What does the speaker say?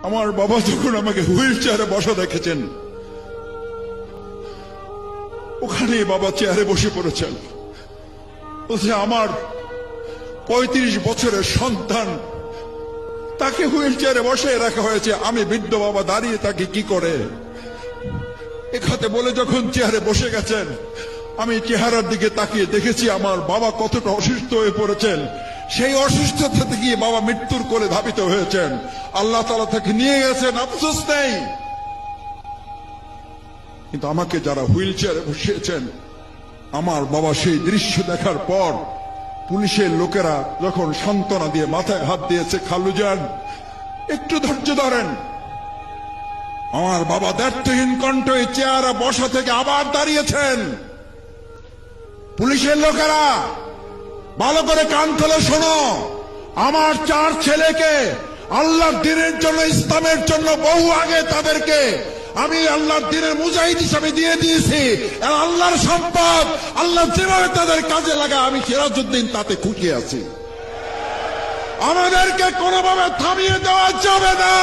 আমার বাবা যখন আমাকে হুইল চেয়ারে বসা দেখেছেন, ওখানে বাবা চেয়ারে বসে পড়েছেন। বলছে আমার 35 বছরের সন্তান, তাকে হুইল চেয়ারে বসে রাখা হয়েছে, আমি বৃদ্ধ বাবা দাঁড়িয়ে তাকে কি করে। এখানে বলে যখন চেয়ারে বসে গেছেন, আমি চেহারার দিকে তাকিয়ে দেখেছি আমার বাবা কতটা অসুস্থ হয়ে পড়েছেন। সেই অসুস্থতা থেকে বাবা মৃত্যুর কোলে ধাবিত হয়েছেন। আল্লাহ তাআলা তাকে নিয়ে গেছেন, আফসোস নেই। কিন্তু আমাকে যারা হুইল চেয়ারে বসিয়েছেন, আমার বাবা সেই দৃশ্য দেখার পর পুলিশের লোকেরা যখন সান্ত্বনা দিয়ে মাথায় হাত দিয়েছে, খালুজান একটু ধৈর্য ধরেন। আমার বাবা দায়িত্বহীন কণ্ঠে চেয়ারে বসা থেকে আবার দাঁড়িয়েছেন। পুলিশের লোকেরা ভালো করে কান খুলে শোনো, আমার 4 ছেলেকে আল্লাহর দ্বীনের জন্য, ইসলামের জন্য বহু আগে তাদেরকে আমি আল্লাহর দ্বীনের মুজাহিদ হিসাবে দিয়ে দিয়েছি। আল্লাহর সম্পদ আল্লাহ যেভাবে তাদের কাজে লাগায়, আমি সিরাজউদ্দিন তাতে খুশি আছি। আমাদেরকে কোনোভাবে থামিয়ে দেওয়া যাবে না।